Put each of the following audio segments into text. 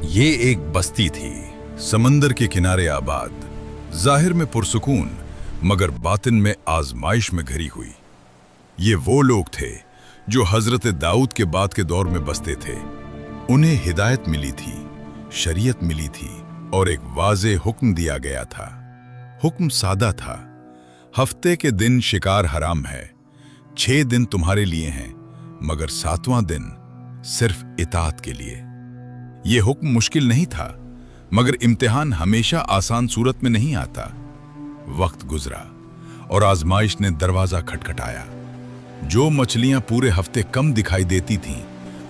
ये एक बस्ती थी, समंदर के किनारे आबाद, जाहिर में पुरसुकून मगर बातिन में आजमाइश में घिरी हुई। ये वो लोग थे जो हजरत दाऊद के बाद के दौर में बसते थे। उन्हें हिदायत मिली थी, शरीयत मिली थी और एक वाज़े हुक्म दिया गया था। हुक्म सादा था, हफ्ते के दिन शिकार हराम है, 6 दिन तुम्हारे लिए हैं मगर 7वां दिन सिर्फ इताअत के लिए। ये हुक्म मुश्किल नहीं था मगर इम्तिहान हमेशा आसान सूरत में नहीं आता। वक्त गुजरा और आजमाइश ने दरवाजा खटखटाया। जो मछलियां पूरे हफ्ते कम दिखाई देती थीं,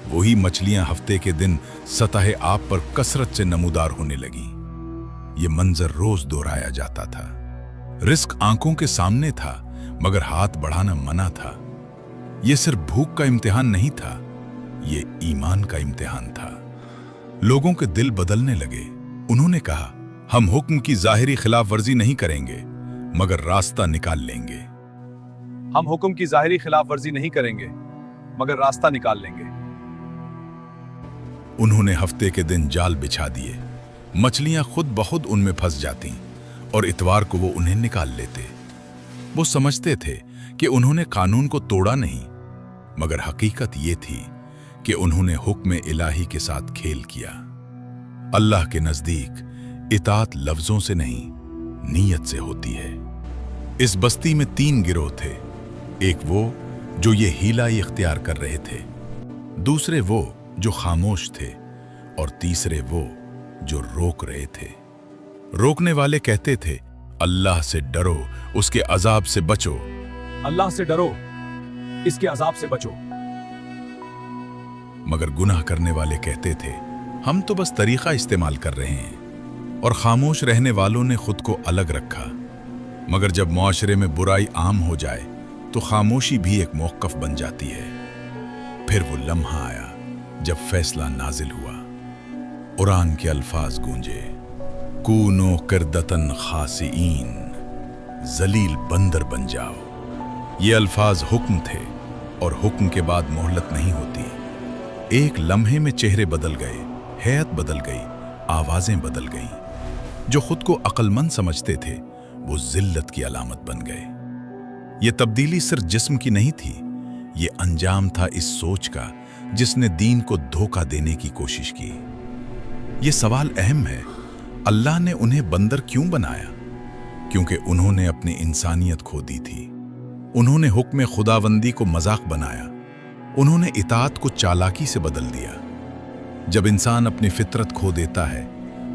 वही मछलियां हफ्ते के दिन सतह आब पर कसरत से नमूदार होने लगी। ये मंजर रोज दोहराया जाता था। रिस्क आंखों के सामने था मगर हाथ बढ़ाना मना था। ये सिर्फ भूख का इम्तिहान नहीं था, ये ईमान का इम्तिहान था। लोगों के दिल बदलने लगे। उन्होंने कहा, हम हुक्म की जाहिरी खिलाफ वर्जी नहीं करेंगे मगर रास्ता निकाल लेंगे। हम हुक्म की जाहिरी खिलाफ वर्जी नहीं करेंगे मगर रास्ता निकाल लेंगे। उन्होंने हफ्ते के दिन जाल बिछा दिए। मछलियां खुद बहुत उनमें फंस जाती और इतवार को वो उन्हें निकाल लेते। वो समझते थे कि उन्होंने कानून को तोड़ा नहीं, मगर हकीकत ये थी कि उन्होंने हुक्म इलाही के साथ खेल किया। अल्लाह के नजदीक इताअत लफ्जों से नहीं, नीयत से होती है। इस बस्ती में 3 गिरोह थे। एक वो जो ये हीला इख्तियार कर रहे थे, दूसरे वो जो खामोश थे और तीसरे वो जो रोक रहे थे। रोकने वाले कहते थे, अल्लाह से डरो, उसके अजाब से बचो। अल्लाह से डरो, इसके अजाब से बचो। मगर गुनाह करने वाले कहते थे, हम तो बस तरीका इस्तेमाल कर रहे हैं। और खामोश रहने वालों ने खुद को अलग रखा। मगर जब मुआशरे में बुराई आम हो जाए तो खामोशी भी एक मौक़िफ़ बन जाती है। फिर वो लम्हा आया जब फैसला नाजिल हुआ। कुरान के अल्फाज गूंजे, कूनो किरदतन खासिईन, जलील बंदर बन जाओ। ये अल्फाज हुक्म थे और हुक्म के बाद मोहलत नहीं होती। एक लम्हे में चेहरे बदल गए, हैत बदल गई, आवाजें बदल गईं। जो खुद को अक्लमंद समझते थे वो जिल्लत की अलामत बन गए। ये तब्दीली सिर्फ जिस्म की नहीं थी, ये अंजाम था इस सोच का जिसने दीन को धोखा देने की कोशिश की। ये सवाल अहम है, अल्लाह ने उन्हें बंदर क्यों बनाया? क्योंकि उन्होंने अपनी इंसानियत खो दी थी। उन्होंने हुक्म खुदावंदी को मजाक बनाया। उन्होंने इताअत को चालाकी से बदल दिया। जब इंसान अपनी फितरत खो देता है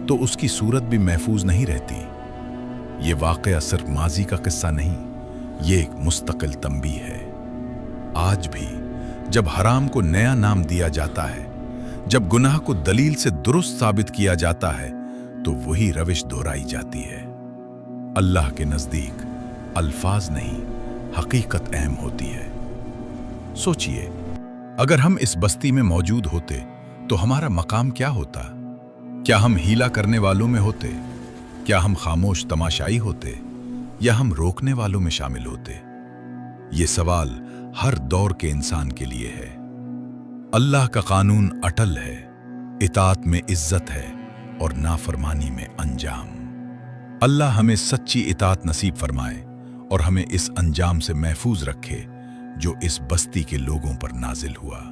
तो उसकी सूरत भी महफूज नहीं रहती। ये वाक़या सिर्फ माजी का किस्सा नहीं, ये एक मुस्तकिल तंबीह है। आज भी जब हराम को नया नाम दिया जाता है, जब गुनाह को दलील से दुरुस्त साबित किया जाता है, तो वही रविश दोहराई जाती है। अल्लाह के नज़दीक अल्फाज नहीं, हकीकत अहम होती है। सोचिए, अगर हम इस बस्ती में मौजूद होते तो हमारा मकाम क्या होता? क्या हम हीला करने वालों में होते? क्या हम खामोश तमाशाई होते या हम रोकने वालों में शामिल होते? ये सवाल हर दौर के इंसान के लिए है। अल्लाह का कानून अटल है, इताअत में इज्जत है और नाफरमानी में अंजाम। अल्लाह हमें सच्ची इताअत नसीब फरमाए और हमें इस अंजाम से महफूज रखे जो इस बस्ती के लोगों पर नाजिल हुआ।